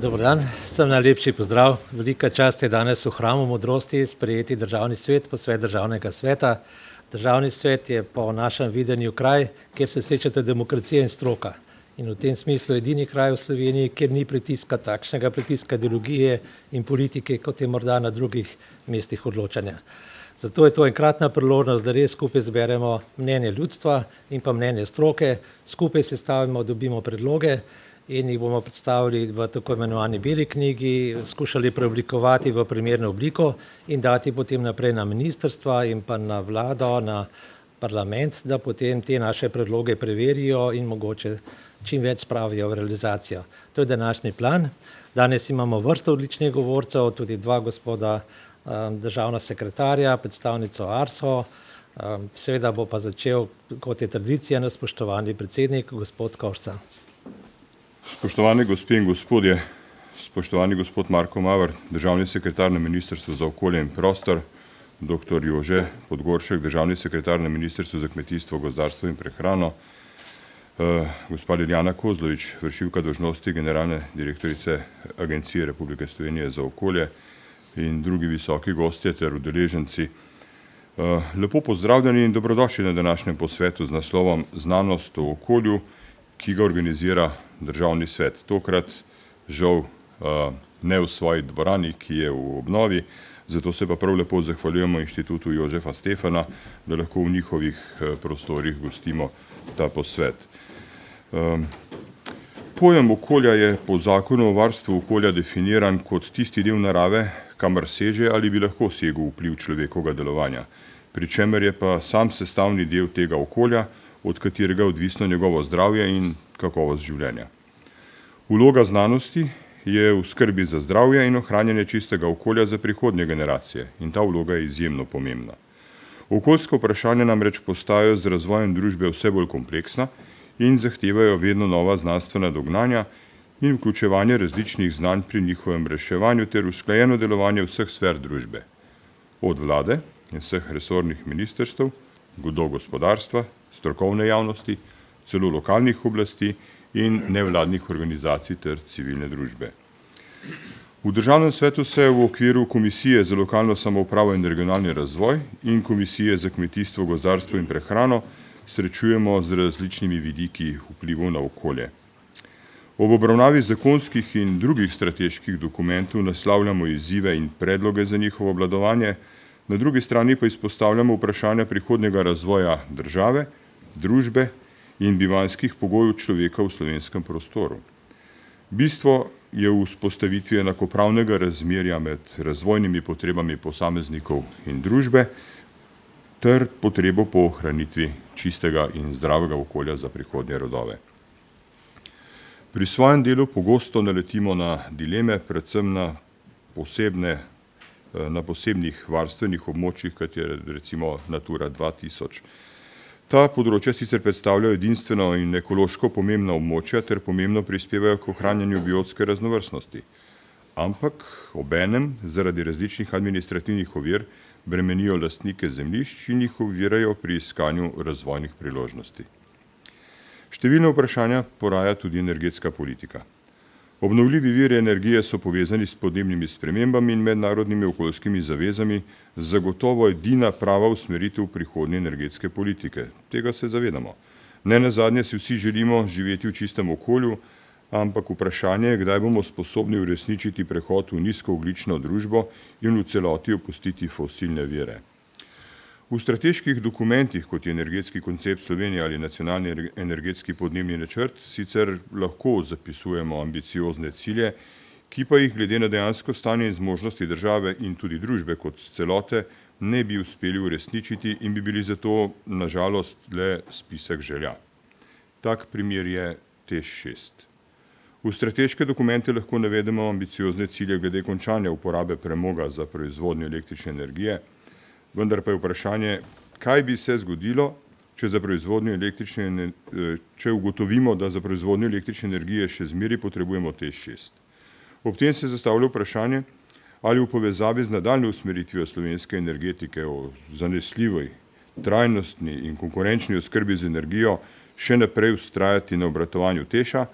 Dober dan, vsem najlepši pozdrav. Velika čast je danes v Hramu modrosti sprejeti Državni svet, posvet Državnega sveta. Državni svet je po našem videnju kraj, kjer se srečata demokracija in stroka. In v tem smislu edini kraj v Sloveniji, kjer ni pritiska, takšnega pritiska ideologije in politike, kot je morda na drugih mestih odločanja. Zato je to enkratna priložnost, da res skupaj zberemo mnenje ljudstva in pa mnenje stroke, skupaj sestavimo, dobimo predloge in jih bomo predstavili v tako imenovani beli knjigi, skušali preoblikovati v primerno obliko in dati potem naprej na ministrstva in pa na vlado, na parlament, da potem te naše predloge preverijo in mogoče čim več spravijo v realizacijo. To je današnji plan. Danes imamo vrsto odličnih govorcev, tudi dva gospoda državna sekretarja, predstavnico ARSO, seveda bo pa začel, kot je tradicija, spoštovani predsednik, gospod Kovšca. Spoštovane gospe in gospodje, spoštovani gospod Marko Maver, državni sekretar na Ministrstvu za okolje in prostor, dr. Jože Podgoršek, državni sekretar na Ministrstvu za kmetijstvo, gozdarstvo in prehrano, gospa Liljana Kozlovič, vršilka dolžnosti generalne direktorice Agencije Republike Slovenije za okolje in drugi visoki gostje ter udeleženci. Lepo pozdravljeni in dobrodošli na današnjem posvetu z naslovom Znanost o okolju, ki ga organizira Državni svet. Tokrat žal ne v svoji dvorani, ki je v obnovi, zato se pa prav lepo zahvaljujemo Inštitutu Jožefa Stefana, da lahko v njihovih prostorih gostimo ta posvet. Pojem okolja je po zakonu o varstvu okolja definiran kot tisti del narave, kamor seže ali bi lahko segel vpliv človekovega delovanja, pri čemer je pa sam sestavni del tega okolja, od katerega je odvisno njegovo zdravje in kakovost življenja. Vloga znanosti je v skrbi za zdravje in ohranjanje čistega okolja za prihodnje generacije in ta vloga je izjemno pomembna. Okoljska vprašanja namreč postajajo z razvojem družbe vse bolj kompleksna in zahtevajo vedno nova znanstvena dognanja in vključevanje različnih znanj pri njihovem reševanju ter usklajeno delovanje vseh sfer družbe, od vlade in vseh resornih ministrstev do gospodarstva, strokovne javnosti, celo lokalnih oblasti in nevladnih organizacij ter civilne družbe. V Državnem svetu se v okviru Komisije za lokalno samoupravo in regionalni razvoj in Komisije za kmetijstvo, gozdarstvo in prehrano srečujemo z različnimi vidiki vplivov na okolje. Ob obravnavi zakonskih in drugih strateških dokumentov naslavljamo izzive in predloge za njihovo obvladovanje, na drugi strani pa izpostavljamo vprašanja prihodnjega razvoja države, družbe in bivanjskih pogojev človeka v slovenskem prostoru. Bistvo je v vzpostavitvi enakopravnega razmerja med razvojnimi potrebami posameznikov in družbe ter potrebo po ohranitvi čistega in zdravega okolja za prihodnje rodove. Pri svojem delu pogosto naletimo na dileme, predvsem na posebnih varstvenih območjih, kot je recimo Natura 2000. Ta področja sicer predstavljajo edinstveno in ekološko pomembna območja ter pomembno prispevajo k ohranjanju biotske raznovrstnosti, ampak obenem zaradi različnih administrativnih ovir bremenijo lastnike zemljišč in jih ovirajo pri iskanju razvojnih priložnosti. Številna vprašanja poraja tudi energetska politika. Obnovljivi viri energije so povezani s podnebnimi spremembami in mednarodnimi okoljskimi zavezami, zagotovo edina prava usmeritev prihodnje energetske politike. Tega se zavedamo. Nenazadnje si vsi želimo živeti v čistem okolju, ampak vprašanje je, kdaj bomo sposobni uresničiti prehod v nizkoogljično družbo in v celoti opustiti fosilne vire. V strateških dokumentih, kot je energetski koncept Slovenije ali nacionalni energetski podnebni načrt, sicer lahko zapisujemo ambiciozne cilje, ki pa jih glede na dejansko stanje in zmožnosti države in tudi družbe kot celote ne bi uspeli uresničiti in bi bili zato na žalost le spisek želja. Tak primer je TEŠ 6. V strateške dokumente lahko navedemo ambiciozne cilje glede končanja uporabe premoga za proizvodnjo električne energije, vendar pa je vprašanje, kaj bi se zgodilo, če ugotovimo, da za proizvodnjo električne energije še zmeraj potrebujemo TEŠ 6. Ob tem se zastavlja vprašanje, ali v povezavi z nadaljnjo usmeritvijo slovenske energetike o zanesljivi, trajnostni in konkurenčni oskrbi z energijo še naprej vztrajati na obratovanju TEŠ-a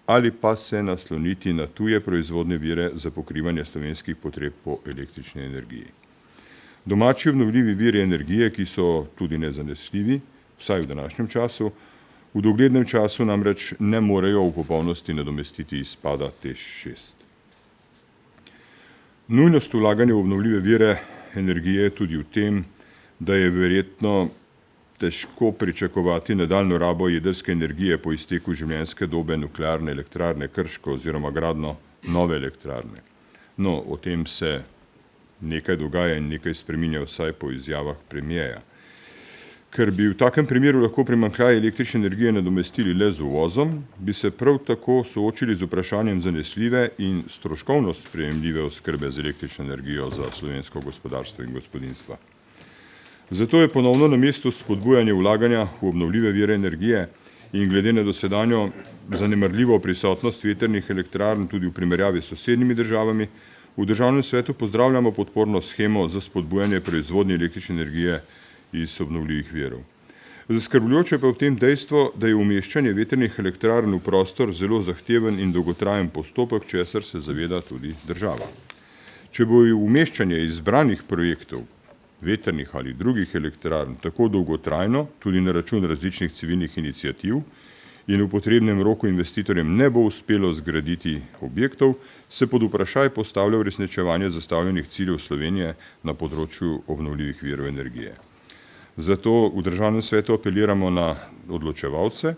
ali pa se nasloniti na tuje proizvodne vire za pokrivanje slovenskih potreb po električni energiji. Domači obnovljivi viri energije, ki so tudi nezanesljivi, vsaj v današnjem času, v doglednem času namreč ne morejo v popolnosti nadomestiti izpada TEŠ 6. Nujnost vlaganja v obnovljive vire energije je tudi v tem, da je verjetno težko pričakovati nadaljnjo rabo jedrske energije po izteku življenjske dobe nuklearne elektrarne Krško oziroma gradnjo nove elektrarne. No, o tem se nekaj dogaja in nekaj spreminja vsaj po izjavah premierja. Ker bi v takem primeru lahko primanjkljaj električne energije nadomestili le z uvozom, bi se prav tako soočili z vprašanjem zanesljive in stroškovno sprejemljive oskrbe z električno energijo za slovensko gospodarstvo in gospodinjstva. Zato je ponovno na mestu spodbujanje vlaganja v obnovljive vire energije in glede na dosedanjo zanemarljivo prisotnost vetrnih elektrarn tudi v primerjavi s sosednjimi državami, v Državnem svetu pozdravljamo podporno shemo za spodbujanje proizvodnje električne energije iz obnovljivih virov. Zaskrbljujoče pa je v tem dejstvo, da je umeščanje vetrnih elektrarn v prostor zelo zahteven in dolgotrajen postopek, česar se zaveda tudi država. Če bo umeščanje izbranih projektov, vetrnih ali drugih elektrarn, tako dolgotrajno, tudi na račun različnih civilnih iniciativ, in v potrebnem roku investitorjem ne bo uspelo zgraditi objektov, se pod vprašaj postavlja uresničevanje zastavljenih ciljev Slovenije na področju obnovljivih virov energije. Zato v Državnem svetu apeliramo na odločevalce,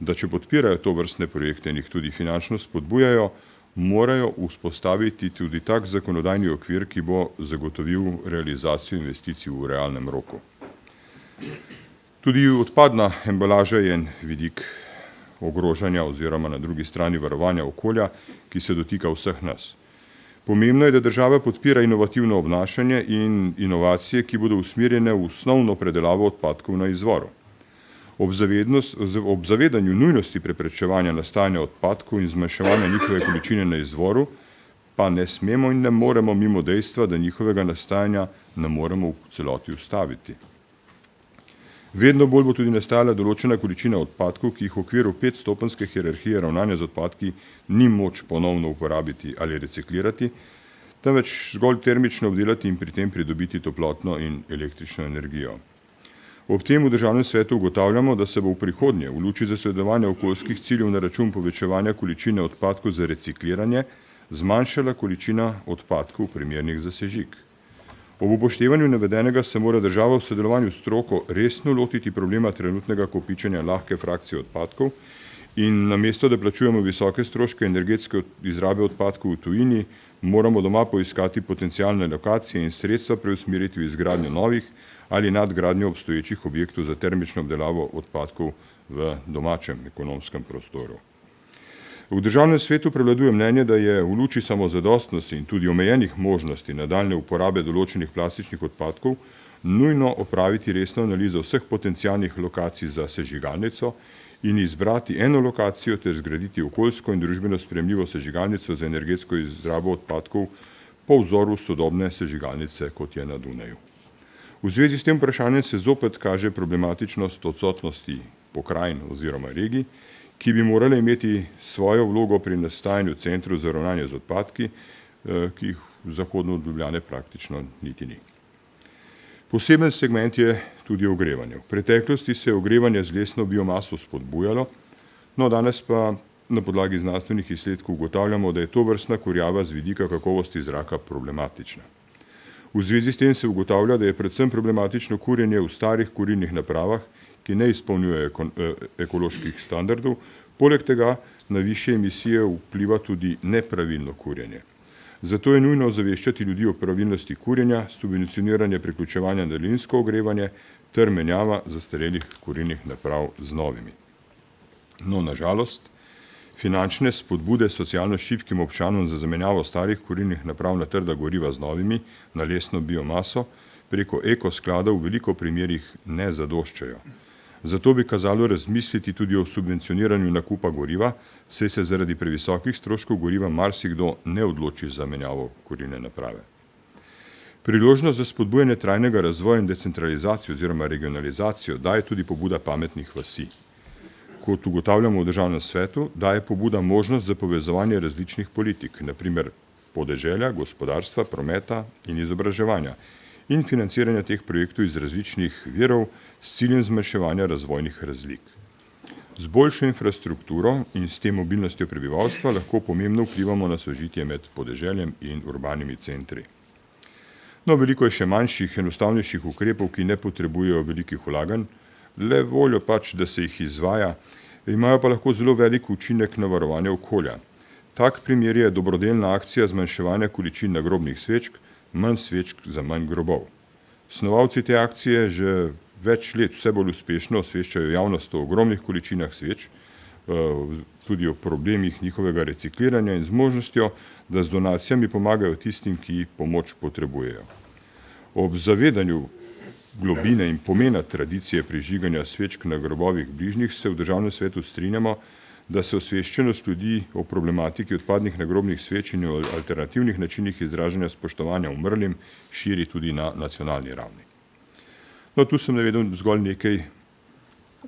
da če podpirajo tovrstne projekte in jih tudi finančno spodbujajo, morajo vzpostaviti tudi tak zakonodajni okvir, ki bo zagotovil realizacijo investicij v realnem roku. Tudi odpadna embalaža je en vidik ogrožanja oziroma na drugi strani varovanja okolja, ki se dotika vseh nas. Pomembno je, da država podpira inovativno obnašanje in inovacije, ki bodo usmerjene v osnovno predelavo odpadkov na izvoru. Ob zavedanju nujnosti preprečevanja nastajanja odpadkov in zmanjševanja njihove količine na izvoru, pa ne smemo in ne moremo mimo dejstva, da njihovega nastajanja ne moremo v celoti ustaviti. Vedno bolj bo tudi nastajala določena količina odpadkov, ki jih v okviru 5-stopenjske hierarhije ravnanja z odpadki ni moč ponovno uporabiti ali reciklirati, temveč zgolj termično obdelati in pri tem pridobiti toplotno in električno energijo. Ob tem v Državnem svetu ugotavljamo, da se bo v prihodnje v luči zasledovanja okoljskih ciljev na račun povečevanja količine odpadkov za recikliranje zmanjšala količina odpadkov primernih za sežig. Ob upoštevanju navedenega se mora država v sodelovanju s stroko resno lotiti problema trenutnega kopičenja lahke frakcije odpadkov in namesto, da plačujemo visoke stroške energetske izrabe odpadkov v tujini, moramo doma poiskati potencialne lokacije in sredstva preusmeriti v izgradnjo novih ali nadgradnjo obstoječih objektov za termično obdelavo odpadkov v domačem ekonomskem prostoru. V Državnem svetu prevladuje mnenje, da je v luči samozadostnosti in tudi omejenih možnosti nadaljne uporabe določenih plastičnih odpadkov nujno opraviti resno analizo vseh potencialnih lokacij za sežigalnico in izbrati eno lokacijo ter zgraditi okoljsko in družbeno sprejemljivo sežigalnico za energetsko izrabo odpadkov po vzoru sodobne sežigalnice, kot je na Dunaju. V zvezi s tem vprašanjem se zopet kaže problematičnost odsotnosti pokrajin oziroma regij, ki bi morale imeti svojo vlogo pri nastajanju centrov za ravnanje z odpadki, ki jih v zahodno od Ljubljane praktično niti ni. Poseben segment je tudi ogrevanje. V preteklosti se je ogrevanje z lesno biomaso spodbujalo, no danes pa na podlagi znanstvenih izsledkov ugotavljamo, da je tovrstna kurjava z vidika kakovosti zraka problematična. V zvezi s tem se ugotavlja, da je predvsem problematično kurjenje v starih kurilnih napravah, ki ne izpolnjujejo ekoloških standardov, poleg tega na višje emisije vpliva tudi nepravilno kurjenje. Zato je nujno ozaveščati ljudi o pravilnosti kurjenja, subvencioniranje priključevanja na daljinsko ogrevanje ter menjava zastarelih kurilnih naprav z novimi. No, na žalost, finančne spodbude socialno šibkim občanom za zamenjavo starih kurilnih naprav na trda goriva z novimi, na lesno biomaso, preko ekoskladov v veliko primerih ne zadoščajo. Zato bi kazalo razmisliti tudi o subvencioniranju nakupa goriva, saj se zaradi previsokih stroškov goriva marsikdo ne odloči za menjavo kurilne naprave. Priložnost za spodbujanje trajnega razvoja in decentralizacijo oziroma regionalizacijo daje tudi pobuda pametnih vasi. kot ugotavljamo v državnem svetu, daje pobuda možnost za povezovanje različnih politik, naprimer podeželja, gospodarstva, prometa in izobraževanja in financiranja teh projektov iz različnih virov s ciljem zmanjševanja razvojnih razlik. Z boljšo infrastrukturo in s tem mobilnostjo prebivalstva lahko pomembno vplivamo na sožitje med podeželjem in urbanimi centri. No, veliko je še manjših, enostavnejših ukrepov, ki ne potrebujejo velikih vlaganj, le voljo pač, da se jih izvaja, imajo pa lahko zelo velik učinek na varovanje okolja. Tak primer je dobrodelna akcija zmanjševanja količin nagrobnih svečk, manj svečk za manj grobov. Snovalci te akcije že več let vse bolj uspešno osveščajo javnost o ogromnih količinah sveč, tudi o problemih njihovega recikliranja in z možnostjo, da z donacijami pomagajo tistim, ki pomoč potrebujejo. Ob zavedanju globine in pomena tradicije prižiganja svečk na grobovih bližnjih se v državnem svetu strinjamo, da se osveščenost ljudi o problematiki odpadnih nagrobnih sveč in o alternativnih načinih izražanja spoštovanja umrlim širi tudi na nacionalni ravni. No, tu sem navedel zgolj nekaj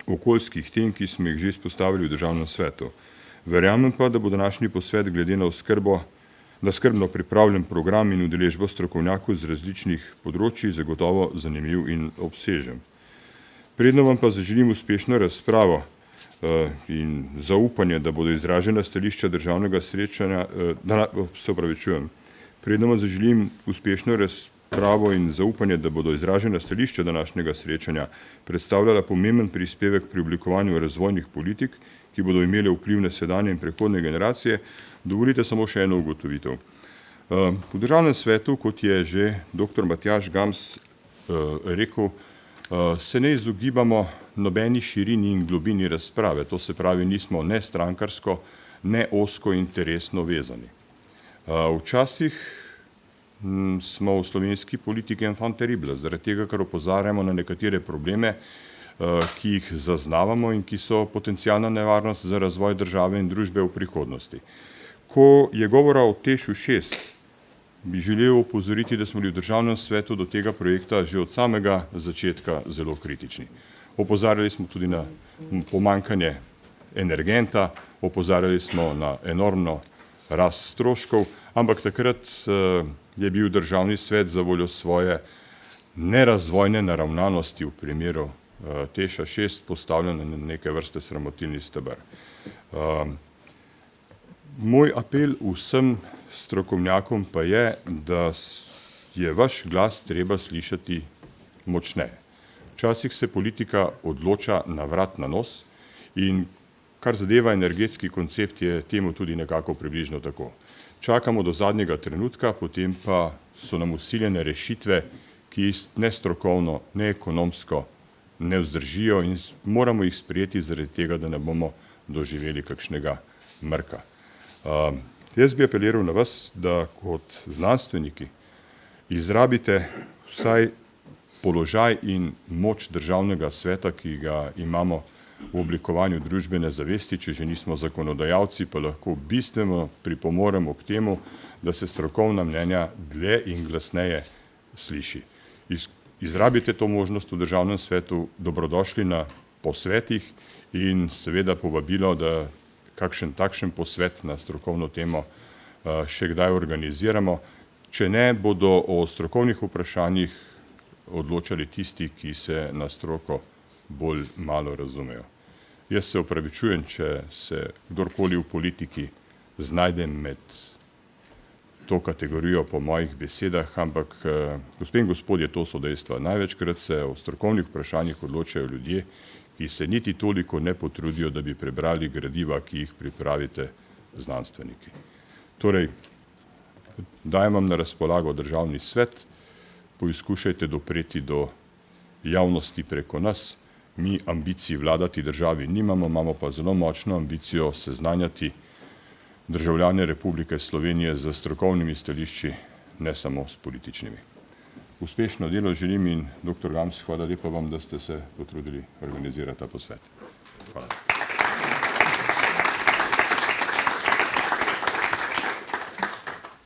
okoljskih tem, ki smo jih že izpostavili v državnem svetu. Verjamem pa, da bo današnji posvet glede na skrbno pripravljen program in udeležbo strokovnjakov z različnih področij zagotovo zanimiv in obsežen. Predno vam pa zaželim uspešno razpravo in zaupanje, da bodo izražena stališča državnega srečanja, predno vam zaželim uspešno razpravo in zaupanje, da bodo izražena stališča današnjega srečanja predstavljala pomemben prispevek pri oblikovanju razvojnih politik, ki bodo imele vpliv na sedanje in prihodnje generacije. Dovolite samo še eno ugotovitev. V državnem svetu, kot je že dr. Matjaž Gams rekel, se ne izogibamo nobeni širini in globini razprave, to se pravi, nismo ne strankarsko, ne ozko interesno vezani. Včasih smo v slovenski politiki enfant terrible, zaradi tega, ker opozarjamo na nekatere probleme, ki jih zaznavamo in ki so potencialna nevarnost za razvoj države in družbe v prihodnosti. Ko je govora o TEŠ 6, bi želel opozoriti, da smo bili v državnem svetu do tega projekta že od samega začetka zelo kritični. Opozarjali smo tudi na pomanjkanje energenta, opozarjali smo na enormno rast stroškov, ampak takrat je bil državni svet zavoljo svoje nerazvojne naravnanosti v primeru TEŠ 6 postavljen na neke vrste sramotilni steber. Moj apel vsem strokovnjakom pa je, da je vaš glas treba slišati močneje. Včasih se politika odloča na vrat na nos in kar zadeva energetski koncept je temu tudi nekako približno tako. Čakamo do zadnjega trenutka, potem pa so nam vsiljene rešitve, ki ne strokovno, ne ekonomsko ne vzdržijo in moramo jih sprejeti zaradi tega, da ne bomo doživeli kakšnega mrka. Jaz bi apeliral na vas, da kot znanstveniki izrabite vsaj položaj in moč državnega sveta, ki ga imamo v oblikovanju družbene zavesti, če že nismo zakonodajalci, pa lahko bistveno pripomoremo k temu, da se strokovna mnenja dlje in glasneje sliši. Izrabite to možnost v državnem svetu, dobrodošli na posvetih in seveda povabilo, da kakšen takšen posvet na strokovno temo še kdaj organiziramo. Če ne, bodo o strokovnih vprašanjih odločali tisti, ki se na stroko bolj malo razumejo. Jaz se opravičujem, če se kdorkoli v politiki znajde med to kategorijo po mojih besedah, ampak gospe in gospodje, to so dejstva. Največkrat se o strokovnih vprašanjih odločajo ljudje, ki se niti toliko ne potrudijo, da bi prebrali gradiva, ki jih pripravite znanstveniki. Torej, dajem vam na razpolago državni svet, poizkušajte dopreti do javnosti preko nas. Mi ambicij vladati državi nimamo, imamo pa zelo močno ambicijo seznanjati državljane Republike Slovenije z strokovnimi stališči, ne samo s političnimi. Uspešno delo želim in dr. Gams, hvala lepa vam, da ste se potrudili organizirati ta posvet. Hvala.